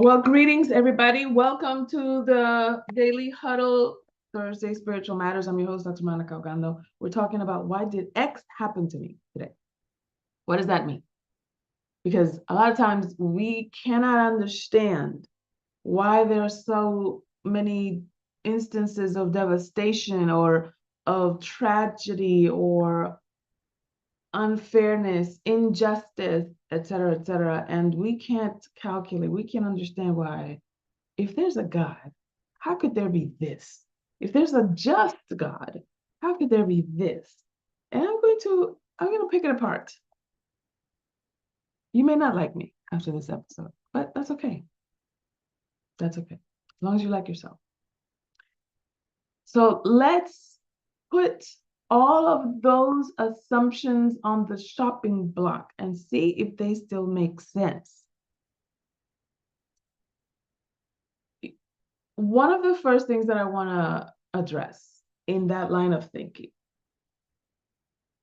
Well, greetings, everybody. Welcome to the Daily Huddle Thursday Spiritual Matters. I'm your host, Dr. Monikah Ogando. We're talking about why did X happen to me today? What does that mean? Because a lot of times we cannot understand why there are so many instances of devastation or of tragedy or unfairness, injustice, etc., etc. And we can't calculate, we can't understand why. If there's a God, how could there be this? If there's a just God, how could there be this? And I'm going to pick it apart. You may not like me after this episode, but that's okay. That's okay. As long as you like yourself. So let's put all of those assumptions on the chopping block and see if they still make sense. One of the first things that I want to address in that line of thinking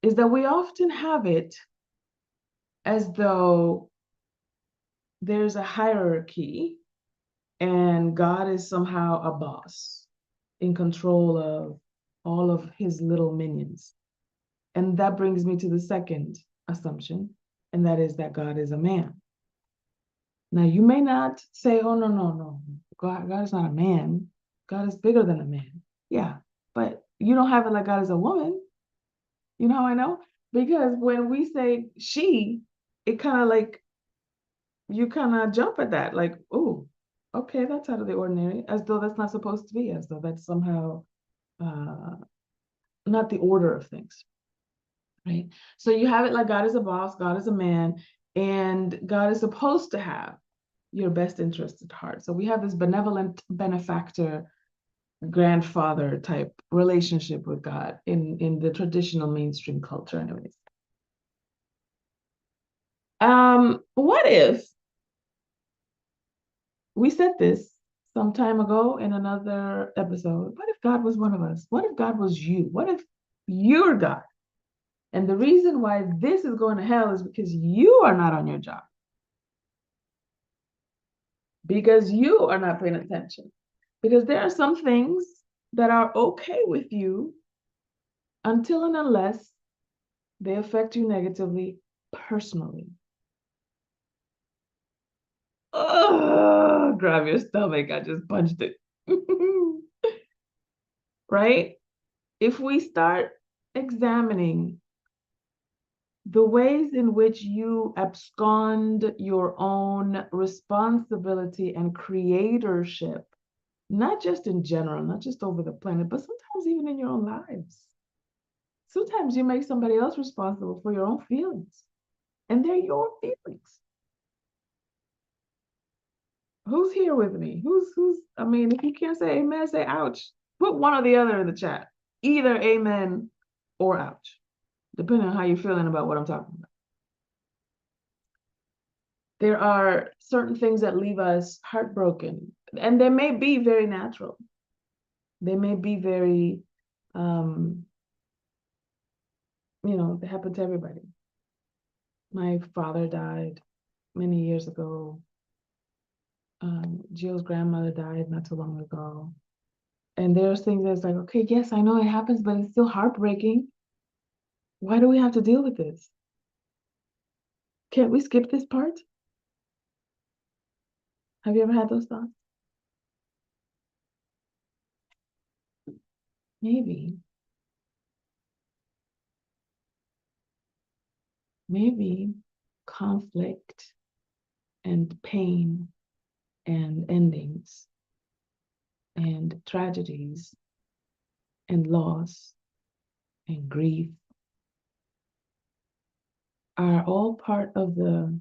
is that we often have it as though there's a hierarchy and God is somehow a boss in control of all of his little minions. And that brings me to the second assumption, and that is that God is a man. Now, you may not say, oh, no. God is not a man. God is bigger than a man. Yeah, but you don't have it like God is a woman. You know how I know? Because when we say she, it kind of like, you kind of jump at that, like, oh, okay, that's out of the ordinary, as though that's not supposed to be, as though that's somehow not the order of things, right? So you have it like God is a boss, God is a man, and God is supposed to have your best interest at heart. So we have this benevolent benefactor, grandfather type relationship with God in the traditional mainstream culture, anyways. What if we said this some time ago in another episode? What if God was one of us? What if God was you? What if you're God? And the reason why this is going to hell is because you are not on your job. Because you are not paying attention. Because there are some things that are okay with you until and unless they affect you negatively personally. Oh, grab your stomach. I just punched it. Right? If we start examining the ways in which you abscond your own responsibility and creatorship, not just in general, not just over the planet, but sometimes even in your own lives. Sometimes you make somebody else responsible for your own feelings, and they're your feelings. Who's here with me? I mean, if you can't say amen, say ouch. Put one or the other in the chat. Either amen or ouch, depending on how you're feeling about what I'm talking about. There are certain things that leave us heartbroken, and they may be very natural. They may be very, they happen to everybody. My father died many years ago. Jill's grandmother died not too long ago. And there's things that's like, okay, yes, I know it happens, but it's still heartbreaking. Why do we have to deal with this? Can't we skip this part? Have you ever had those thoughts? Maybe conflict and pain and endings and tragedies and loss and grief are all part of the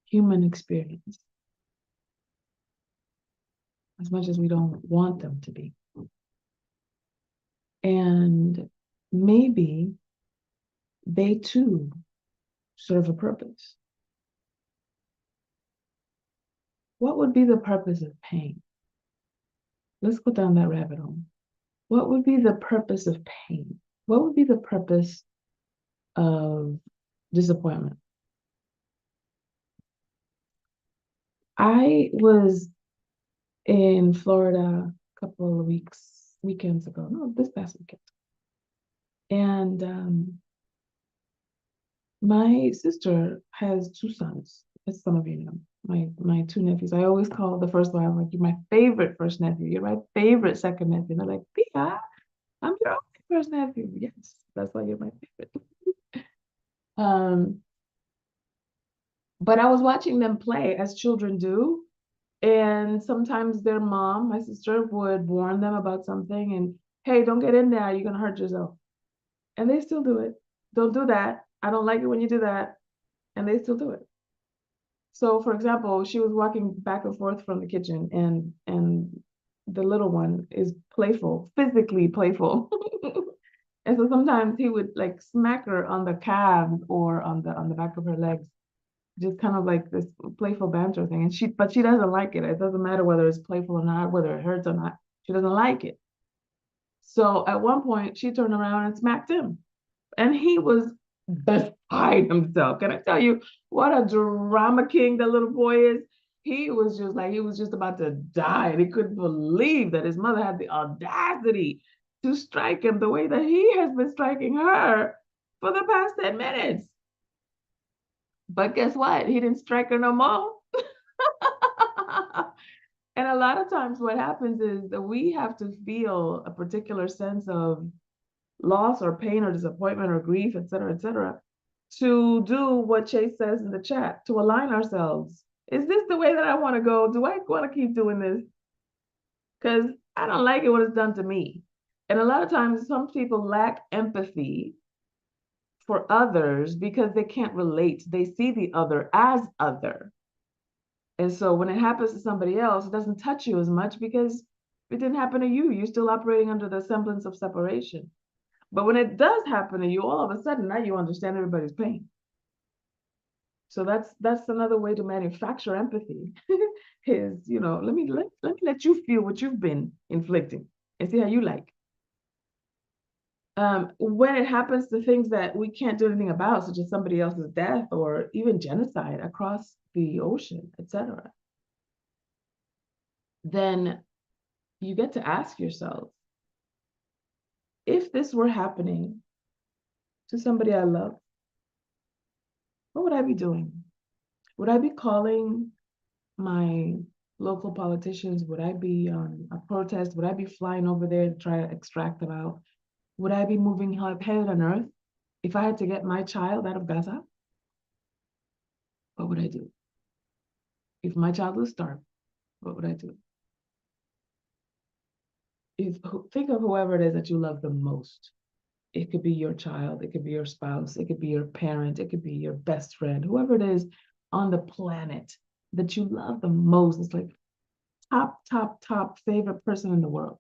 human experience, as much as we don't want them to be. And maybe they too serve a purpose. What would be the purpose of pain? Let's go down that rabbit hole. What would be the purpose of pain? What would be the purpose of disappointment? I was in Florida a couple of weekends ago. No, this past weekend. And my sister has two sons, as some of you know. My two nephews. I always call the first one, I'm like, you're my favorite first nephew. You're my favorite second nephew. And they're like, Pia, I'm your only first nephew. Yes, that's why you're my favorite. Um, but I was watching them play as children do. And sometimes their mom, my sister, would warn them about something and, hey, don't get in there. You're going to hurt yourself. And they still do it. Don't do that. I don't like it when you do that. And they still do it. So, for example, she was walking back and forth from the kitchen, and the little one is playful, physically playful. And so sometimes he would like smack her on the calves or on the back of her legs, just kind of like this playful banter thing. And but she doesn't like it. It doesn't matter whether it's playful or not, whether it hurts or not. She doesn't like it. So at one point, she turned around and smacked him, and he was beside himself. Can I tell you what a drama king that little boy is? He was just like, he was just about to die, and he couldn't believe that his mother had the audacity to strike him the way that he has been striking her for the past 10 minutes. But guess what? He didn't strike her no more. And a lot of times what happens is that we have to feel a particular sense of loss or pain or disappointment or grief, et cetera, to do what Chase says in the chat, to align ourselves. Is this the way that I want to go? Do I want to keep doing this? Because I don't like it when it's done to me. And a lot of times, some people lack empathy for others because they can't relate. They see the other as other. And so when it happens to somebody else, it doesn't touch you as much because it didn't happen to you. You're still operating under the semblance of separation. But when it does happen to you, all of a sudden now you understand everybody's pain. So that's another way to manufacture empathy is, let me let you feel what you've been inflicting and see how you like. When it happens to things that we can't do anything about, such as somebody else's death or even genocide across the ocean, etc., then you get to ask yourself, if this were happening to somebody I love, what would I be doing? Would I be calling my local politicians? Would I be on a protest? Would I be flying over there to try to extract them out? Would I be moving heaven and earth if I had to get my child out of Gaza? What would I do? If my child was starved, what would I do? Think of whoever it is that you love the most. It could be your child, it could be your spouse, it could be your parent, it could be your best friend, whoever it is on the planet that you love the most. It's like top favorite person in the world.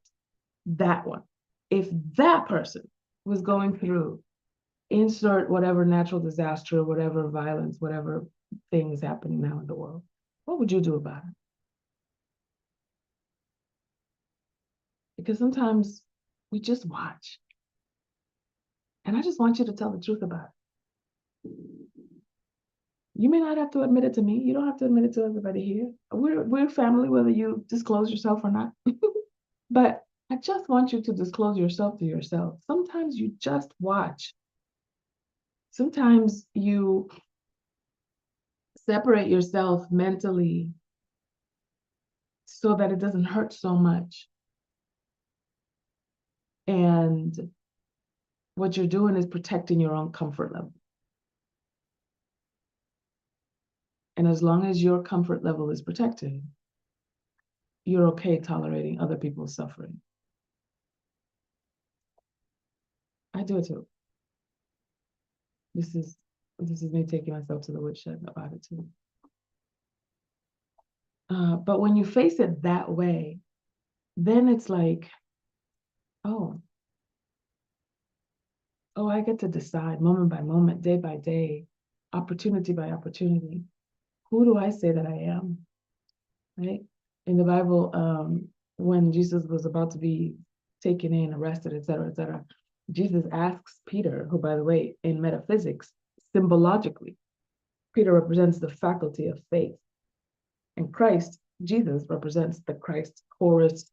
That one. If that person was going through, insert whatever natural disaster, whatever violence, whatever thing is happening now in the world, what would you do about it? Because sometimes we just watch. And I just want you to tell the truth about it. You may not have to admit it to me. You don't have to admit it to everybody here. We're family, whether you disclose yourself or not. But I just want you to disclose yourself to yourself. Sometimes you just watch. Sometimes you separate yourself mentally so that it doesn't hurt so much. And what you're doing is protecting your own comfort level. And as long as your comfort level is protected, you're okay tolerating other people's suffering. I do it too. This is me taking myself to the woodshed about it too. But when you face it that way, then it's like, oh, I get to decide moment by moment, day by day, opportunity by opportunity. Who do I say that I am? Right? In the Bible, when Jesus was about to be taken in, arrested, et cetera, Jesus asks Peter, who, by the way, in metaphysics, symbologically, Peter represents the faculty of faith. And Christ, Jesus, represents the Christ chorus,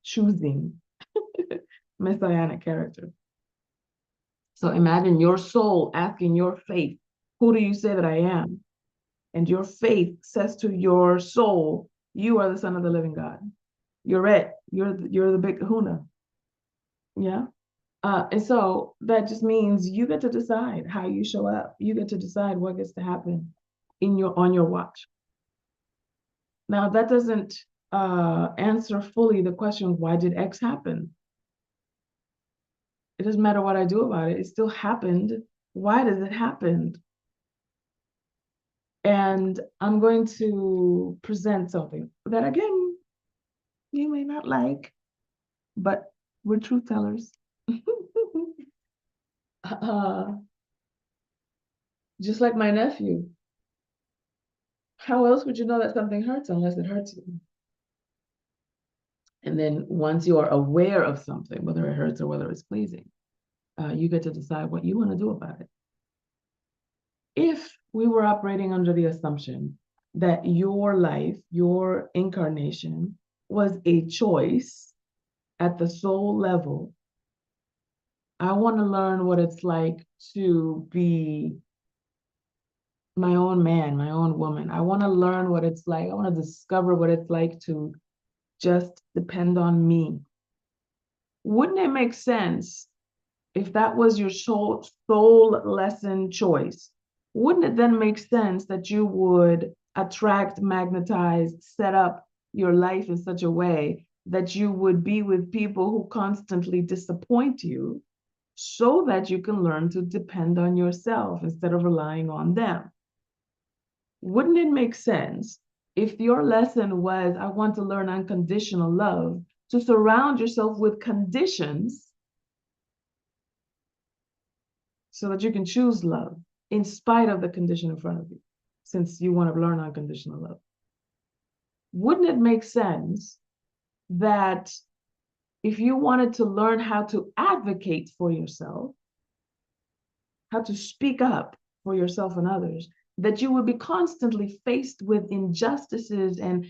choosing messianic character. So imagine your soul asking your faith, who do you say that I am? And your faith says to your soul, you are the Son of the living God. You're it. You're the big kahuna. Yeah. And so that just means you get to decide how you show up. You get to decide what gets to happen on your watch. Now that doesn't answer fully the question, why did X happen? It doesn't matter what I do about it. It still happened. Why does it happen? And I'm going to present something that, again, you may not like, but we're truth tellers. Just like my nephew. How else would you know that something hurts unless it hurts you? And then once you are aware of something, whether it hurts or whether it's pleasing, you get to decide what you want to do about it. If we were operating under the assumption that your life, your incarnation, was a choice at the soul level, I want to learn what it's like to be my own man, my own woman. I want to learn what it's like. I want to discover what it's like to just depend on me. Wouldn't it make sense if that was your soul lesson choice? Wouldn't it then make sense that you would attract, magnetize, set up your life in such a way that you would be with people who constantly disappoint you so that you can learn to depend on yourself instead of relying on them? Wouldn't it make sense if your lesson was, I want to learn unconditional love, to surround yourself with conditions so that you can choose love in spite of the condition in front of you, since you want to learn unconditional love? Wouldn't it make sense that if you wanted to learn how to advocate for yourself, how to speak up for yourself and others, that you would be constantly faced with injustices and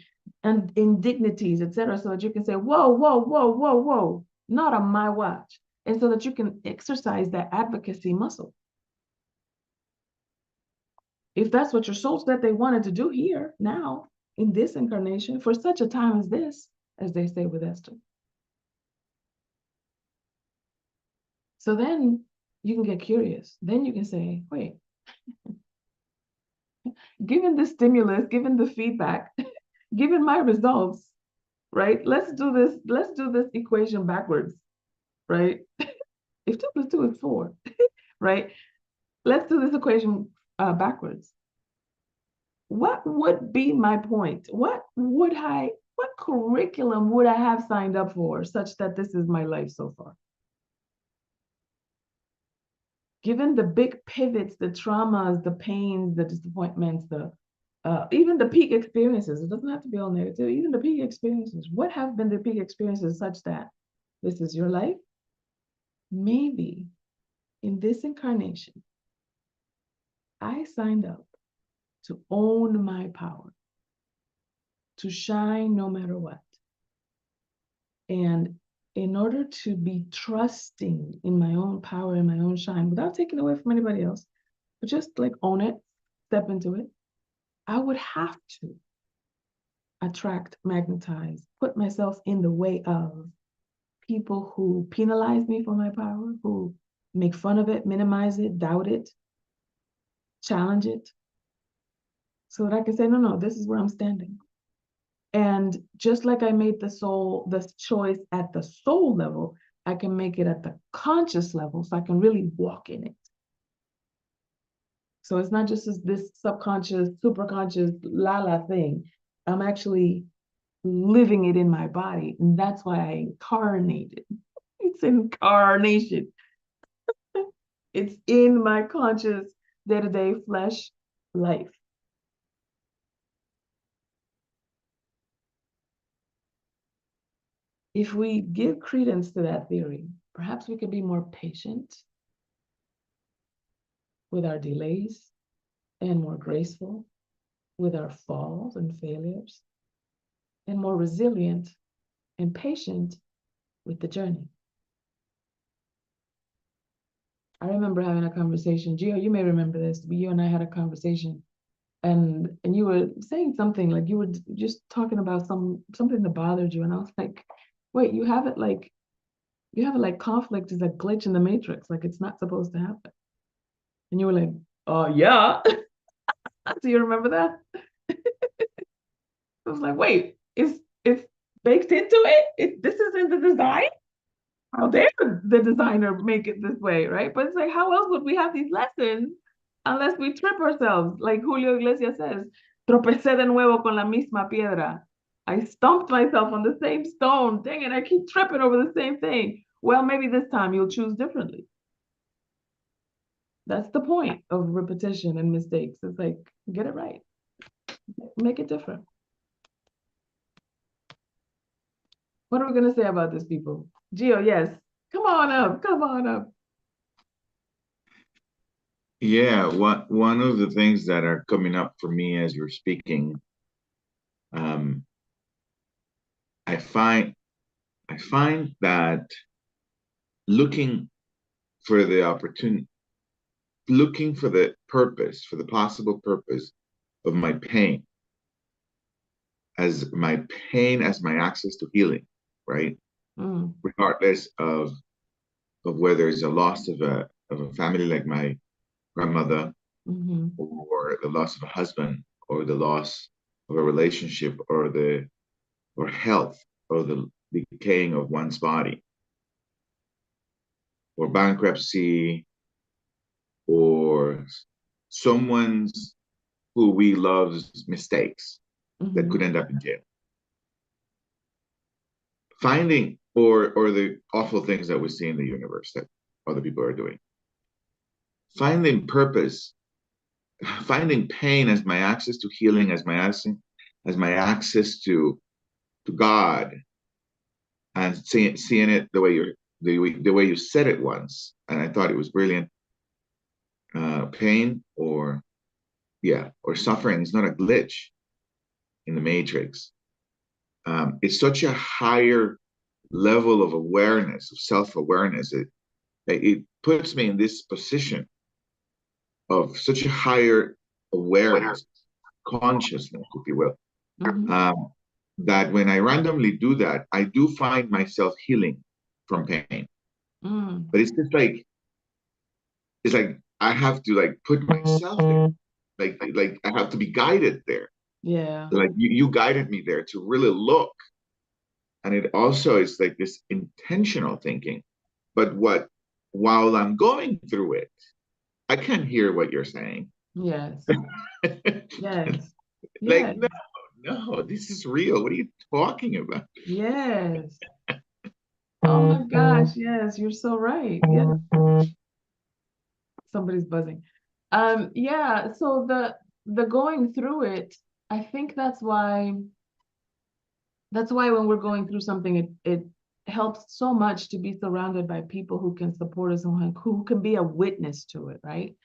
indignities, etc., so that you can say, whoa, whoa, whoa, whoa, whoa, not on my watch, and so that you can exercise that advocacy muscle. If that's what your soul said they wanted to do here, now, in this incarnation, for such a time as this, as they say with Esther. So then you can get curious. Then you can say, wait, given the stimulus, given the feedback, given my results, right? Let's do this equation backwards, right? If 2 + 2 is 4, right? Let's do this equation backwards. What would be my point? What curriculum would I have signed up for such that this is my life so far? Given the big pivots, the traumas, the pains, the disappointments, even the peak experiences, it doesn't have to be all negative, even the peak experiences, what have been the peak experiences such that this is your life? Maybe in this incarnation, I signed up to own my power, to shine no matter what. And in order to be trusting in my own power and my own shine without taking away from anybody else, but just like own it, step into it, I would have to attract, magnetize, put myself in the way of people who penalize me for my power, who make fun of it, minimize it, doubt it, challenge it, so that I can say, no, this is where I'm standing. And just like I made the choice at the soul level, I can make it at the conscious level so I can really walk in it. So it's not just this subconscious, superconscious, thing. I'm actually living it in my body. And that's why I incarnated. It's incarnation. It's in my conscious day-to-day flesh life. If we give credence to that theory, perhaps we could be more patient with our delays and more graceful with our falls and failures, and more resilient and patient with the journey. I remember having a conversation. Gio, you may remember this, but you and I had a conversation, and you were saying something like you were just talking about something that bothered you, and I was like, wait, you have it like conflict is a glitch in the matrix, like it's not supposed to happen. And you were like, oh yeah. Do you remember that? I was like, wait, it's baked into it? This is in the design? How dare the designer make it this way, right? But it's like, how else would we have these lessons unless we trip ourselves? Like Julio Iglesias says, tropecé de nuevo con la misma piedra. I stumped myself on the same stone. Dang it, I keep tripping over the same thing. Well, maybe this time you'll choose differently. That's the point of repetition and mistakes. It's like, get it right. Make it different. What are we going to say about this, people? Gio, yes. Come on up. Come on up. Yeah, one of the things that are coming up for me as you're speaking, I find that looking for the opportunity, looking for the purpose, for the possible purpose of my pain as my access to healing, right? Regardless of whether it's a loss of a family like my grandmother, or the loss of a husband, or the loss of a relationship, or health, or the decaying of one's body, or bankruptcy, or someone's who we love's mistakes that could end up in jail. Finding or the awful things that we see in the universe that other people are doing. Finding purpose, finding pain as my access to healing, as my access to God, and seeing it the way you said it once, and I thought it was brilliant. Pain or suffering is not a glitch in the matrix. It's such a higher level of awareness, of self-awareness. It puts me in this position of such a higher awareness, consciousness, if you will, that when I randomly do that, I do find myself healing from pain. But it's just like, I have to put myself there. Like I have to be guided there. Yeah. Like you guided me there to really look. And it also is like this intentional thinking. But while I'm going through it, I can't hear what you're saying. Yes. Yes. Like, no, this is real. What are you talking about? Yes. Oh my gosh, yes, you're so right. Yeah. Somebody's buzzing. Yeah, so the going through it, I think that's why when we're going through something, it helps so much to be surrounded by people who can support us and who can be a witness to it, right?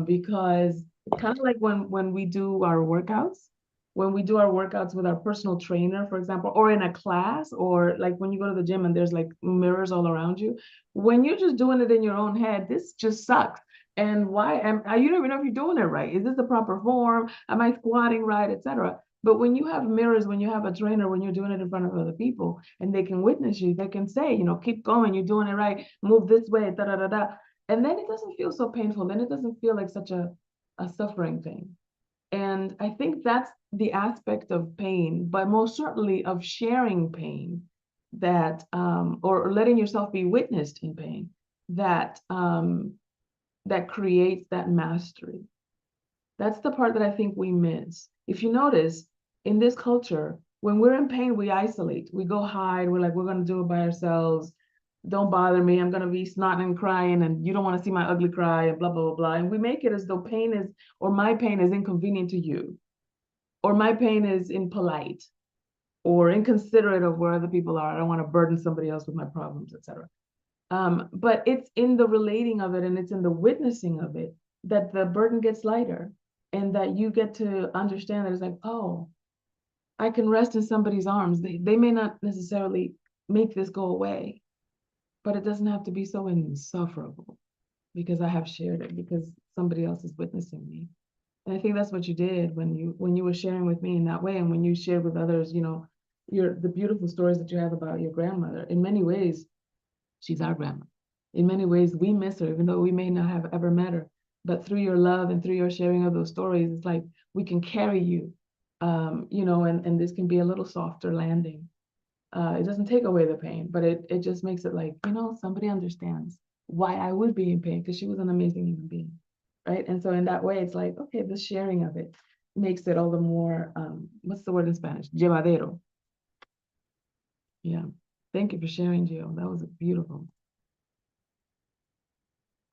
Because kind of like when we do our workouts, with our personal trainer, for example, or in a class, or like when you go to the gym and there's like mirrors all around you, when you're just doing it in your own head, this just sucks. And why you don't even know if you're doing it right. Is this the proper form? Am I squatting right, etc.? But when you have mirrors, when you have a trainer, when you're doing it in front of other people and they can witness you, they can say, keep going, you're doing it right, move this way, da da da da. And then it doesn't feel so painful. Then it doesn't feel like such a suffering thing. And I think that's the aspect of pain, but most certainly of sharing pain, that or letting yourself be witnessed in pain, that that creates that mastery. That's the part that I think we miss. If you notice, in this culture, when we're in pain, we isolate, we go hide, we're like, we're going to do it by ourselves. Don't bother me. I'm going to be snotting and crying, and you don't want to see my ugly cry, and blah, blah, blah, blah. And we make it as though my pain is inconvenient to you, or my pain is impolite or inconsiderate of where other people are. I don't want to burden somebody else with my problems, etc. But it's in the relating of it and it's in the witnessing of it that the burden gets lighter. and that you get to understand that it's like, oh, I can rest in somebody's arms. They may not necessarily make this go away, but it doesn't have to be so insufferable because I have shared it, because somebody else is witnessing me. And I think that's what you did when you were sharing with me in that way, and when you shared with others, the beautiful stories that you have about your grandmother. In many ways, she's our grandma. In many ways, we miss her, even though we may not have ever met her. But through your love and through your sharing of those stories, it's like we can carry you, and this can be a little softer landing. It doesn't take away the pain, but it just makes it like, somebody understands why I would be in pain, because she was an amazing human being, right? And so in that way, it's like, okay, the sharing of it makes it all the more, what's the word in Spanish? Llevadero. Yeah. Thank you for sharing, Gio. That was beautiful.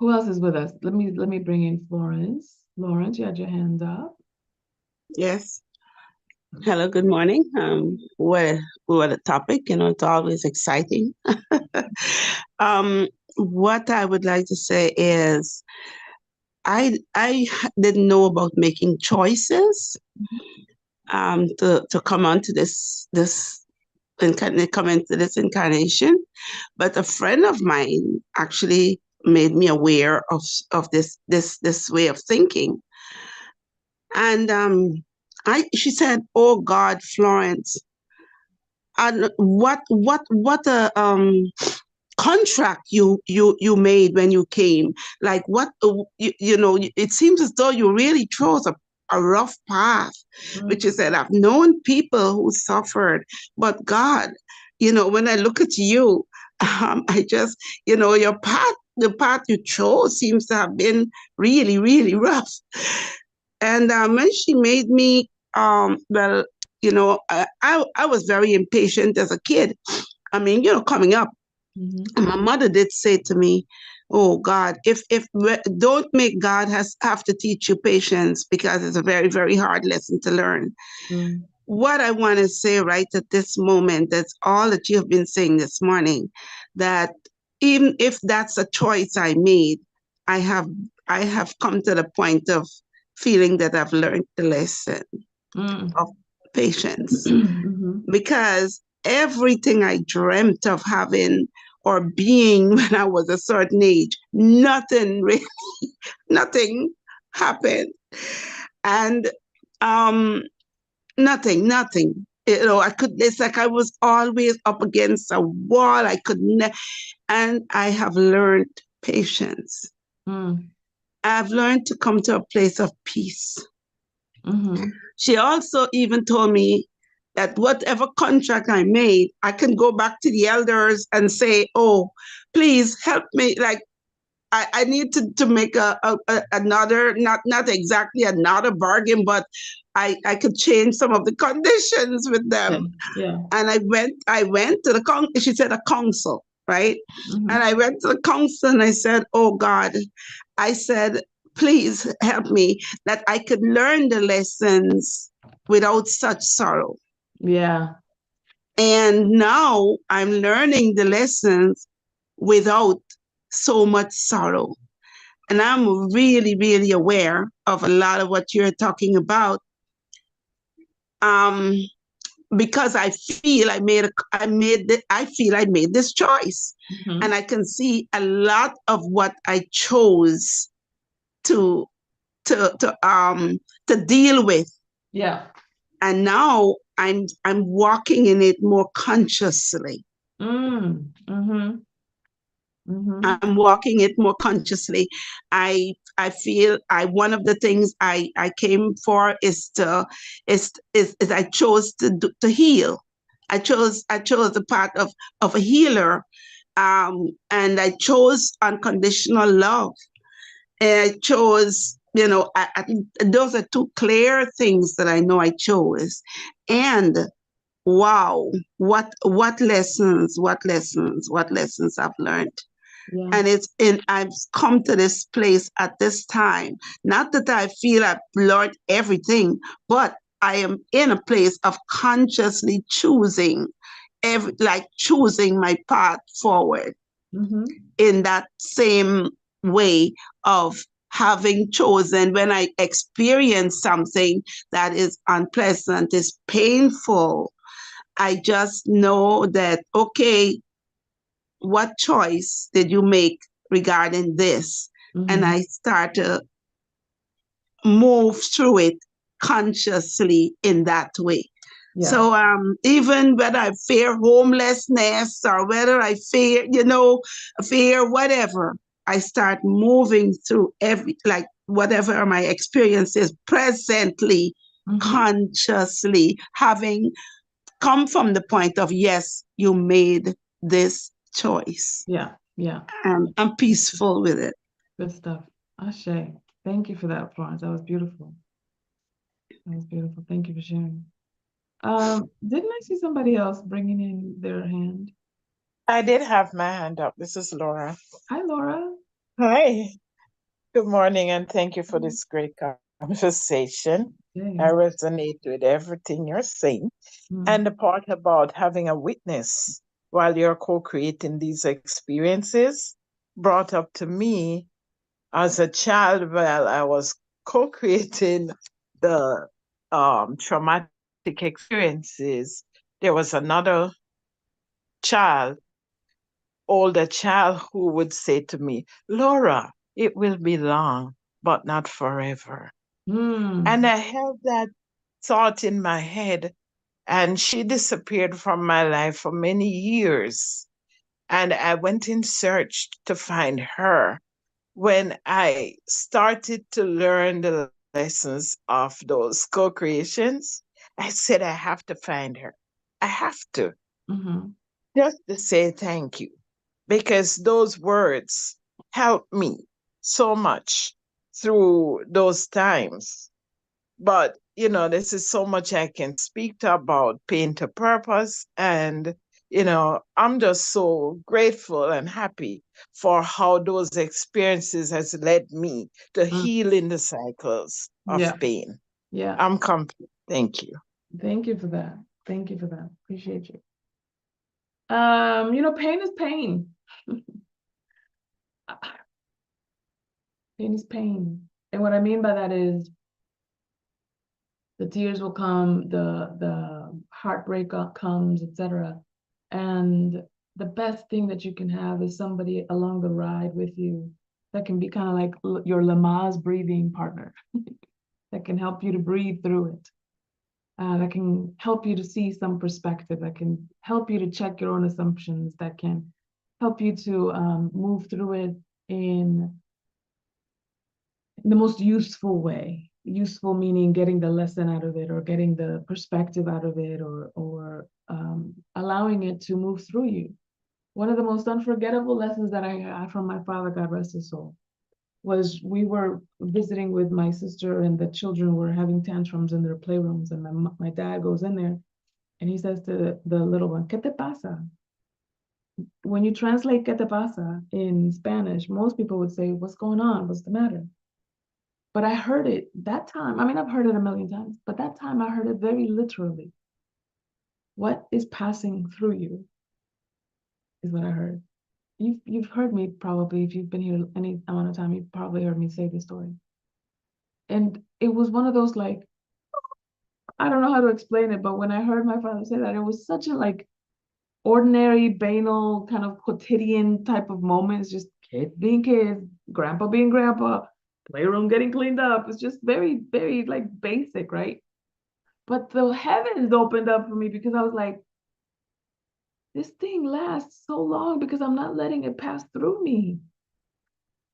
Who else is with us? Let me bring in Florence. Florence, you had your hand up. Yes. Hello, good morning. What a topic, it's always exciting. What I would like to say is I didn't know about making choices to come onto come into this incarnation, but a friend of mine actually made me aware of this way of thinking. And she said, "Oh God, Florence, and what a contract you made when you came. Like it seems as though you really chose a rough path." Which is that I've known people who suffered, but God, when I look at you, I just, the path you chose seems to have been really, really rough. And when she made me, well, I was very impatient as a kid. I mean, coming up, my mother did say to me, "Oh God, if don't make God have to teach you patience, because it's a very, very hard lesson to learn." What I want to say right at this moment, that's all that you have been saying this morning, that even if that's a choice I made, I have come to the point of feeling that I've learned the lesson of patience. Because everything I dreamt of having or being when I was a certain age, nothing happened. And nothing. It's like I was always up against a wall. And I have learned patience. I've learned to come to a place of peace. She also even told me that whatever contract I made, I can go back to the elders and say, "Oh, please help me. Like, I need to make another, not exactly another bargain, but I could change some of the conditions with them." Yeah. And I went to she said a council, right? And I went to the council and I said, "Oh God," I said, "please help me that I could learn the lessons without such sorrow." Yeah. And now I'm learning the lessons without so much sorrow. And I'm really, really aware of a lot of what you're talking about. Because I feel I made this choice. And I can see a lot of what I chose to deal with. Yeah. And now I'm walking in it more consciously. I'm walking it more consciously. I feel one of the things I came for is I chose to heal. I chose the path of a healer, and I chose unconditional love. And I chose, those are two clear things that I know I chose. And wow, what lessons I've learned. Yeah. And I've come to this place at this time, not that I feel I've learned everything, but I am in a place of consciously choosing my path forward in that same way of having chosen, when I experience something that is unpleasant, is painful, I just know that, okay, what choice did you make regarding this? And I start to move through it consciously in that way. Yeah. So even whether I fear homelessness or whether I fear, fear whatever, I start moving through like whatever my experience is presently, consciously, having come from the point of, yes, you made this choice. Yeah. Yeah. And I'm peaceful with it. Good stuff. Ashe. Thank you for that, Florence. That was beautiful. That was beautiful. Thank you for sharing. Didn't I see somebody else bringing in their hand? I did have my hand up. This is Laura. Hi, Laura. Hi. Good morning, and thank you for this great conversation. I resonate with everything you're saying. And the part about having a witness while you're co-creating these experiences brought up to me as a child while I was co-creating the traumatic experiences. There was another child, older child, who would say to me, Laura, it will be long, but not forever. And I held that thought in my head, and she disappeared from my life for many years. And I went in search to find her. When I started to learn the lessons of those co-creations, I said, I have to find her. I have to. Just to say thank you, because those words helped me so much through those times. But, this is so much I can speak to about pain to purpose. And, I'm just so grateful and happy for how those experiences has led me to healing the cycles of pain. Yeah. I'm complete. Thank you. Thank you for that. Thank you for that. Appreciate you. Pain is pain. Pain is pain. And what I mean by that is the tears will come, the heartbreak comes, etc. And the best thing that you can have is somebody along the ride with you that can be kind of like your Lamaze breathing partner that can help you to breathe through it. That can help you to see some perspective, that can help you to check your own assumptions, that can help you to move through it in the most useful way. Useful meaning getting the lesson out of it, or getting the perspective out of it, or allowing it to move through you. One of the most unforgettable lessons that I got from my father, God rest his soul, was we were visiting with my sister, and the children were having tantrums in their playrooms, and my dad goes in there and he says to the little one, ¿Qué te pasa? When you translate ¿Qué te pasa in Spanish, most people would say, what's going on? What's the matter? But I heard it that time. I mean, I've heard it a million times, but that time I heard it very literally. What is passing through you is what I heard. You've heard me probably, if you've been here any amount of time, you've probably heard me say this story. And it was one of those, like, I don't know how to explain it, but when I heard my father say that, it was such a like ordinary, banal, kind of quotidian type of moments, just kids being kids, grandpa being grandpa, playroom getting cleaned up. It's just very, very like basic, right? But the heavens opened up for me, because I was like, this thing lasts so long because I'm not letting it pass through me.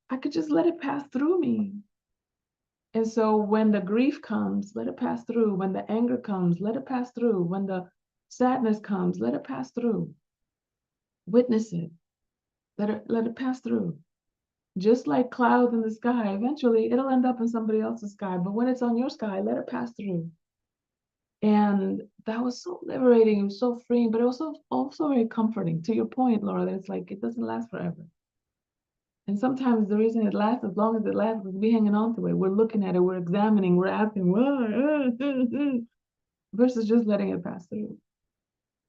I could just let it pass through me. And so when the grief comes, let it pass through. When the anger comes, let it pass through. When the sadness comes, let it pass through. Witness it. Let it pass through. Just like clouds in the sky, eventually it'll end up in somebody else's sky. But when it's on your sky, let it pass through. And that was so liberating. It was so freeing, but it was also very comforting. To your point, Laura, that it's like it doesn't last forever. And sometimes the reason it lasts as long as it lasts is we hanging on to it. We're looking at it, we're examining, we're asking, why? Versus just letting it pass through.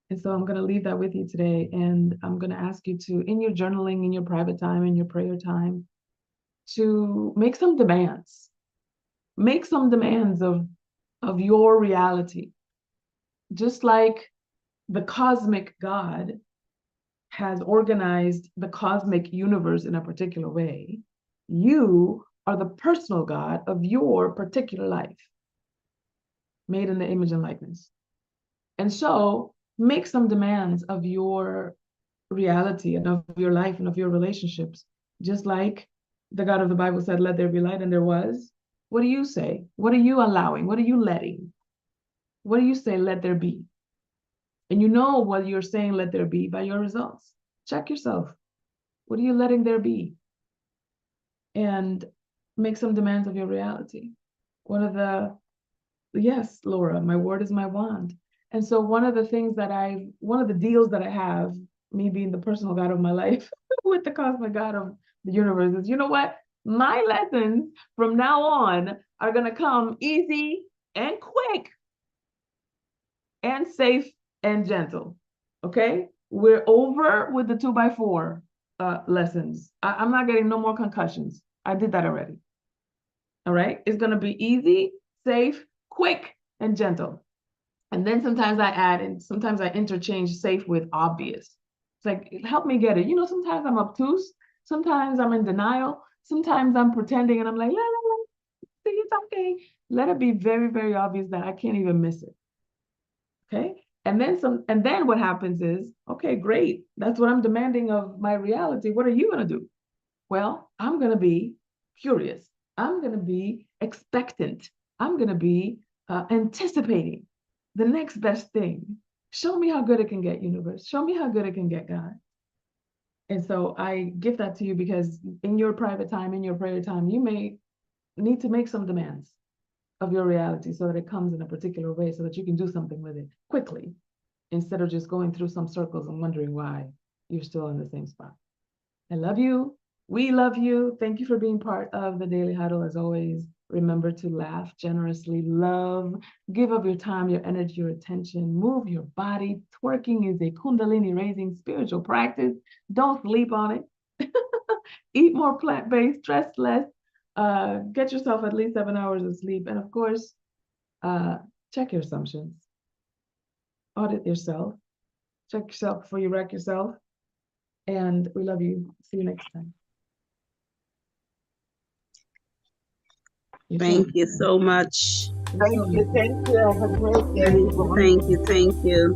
And so I'm going to leave that with you today. And I'm going to ask you to, in your journaling, in your private time, in your prayer time, to make some demands. Make some demands of your reality. Just like the cosmic God has organized the cosmic universe in a particular way, you are the personal God of your particular life, made in the image and likeness. And so make some demands of your reality and of your life and of your relationships. Just like the God of the Bible said, let there be light, and there was. What do you say? What are you allowing? What are you letting? What do you say, let there be? And you know what you're saying, let there be, by your results. Check yourself. What are you letting there be? And make some demands of your reality. Yes, Laura, my word is my wand. And so one of the deals that I have, me being the personal God of my life with the cosmic God of the universe, is, you know what? My lessons from now on are going to come easy and quick and safe and gentle. Okay? We're over with the 2x4 lessons. I'm not getting no more concussions. I did that already. All right? It's going to be easy, safe, quick, and gentle. And then sometimes I add, and sometimes I interchange safe with obvious. It's like, help me get it. You know, sometimes I'm obtuse. Sometimes I'm in denial. Sometimes I'm pretending, and I'm like, see, it's okay. Let it be very, very obvious that I can't even miss it. Okay? And then what happens is, okay, great. That's what I'm demanding of my reality. What are you going to do? Well, I'm going to be curious. I'm going to be expectant. I'm going to be anticipating the next best thing. Show me how good it can get, universe. Show me how good it can get, God. And so I give that to you because in your private time, in your prayer time, you may need to make some demands of your reality so that it comes in a particular way so that you can do something with it quickly instead of just going through some circles and wondering why you're still in the same spot. I love you. We love you. Thank you for being part of the Daily Huddle. As always, remember to laugh generously, love, give of your time, your energy, your attention, move your body. Twerking is a Kundalini raising spiritual practice. Don't sleep on it. Eat more plant-based, stress less, get yourself at least 7 hours of sleep. And of course, check your assumptions. Audit yourself. Check yourself before you wreck yourself. And we love you. See you next time. Thank you so much. Thank you. Have a great day. Thank you.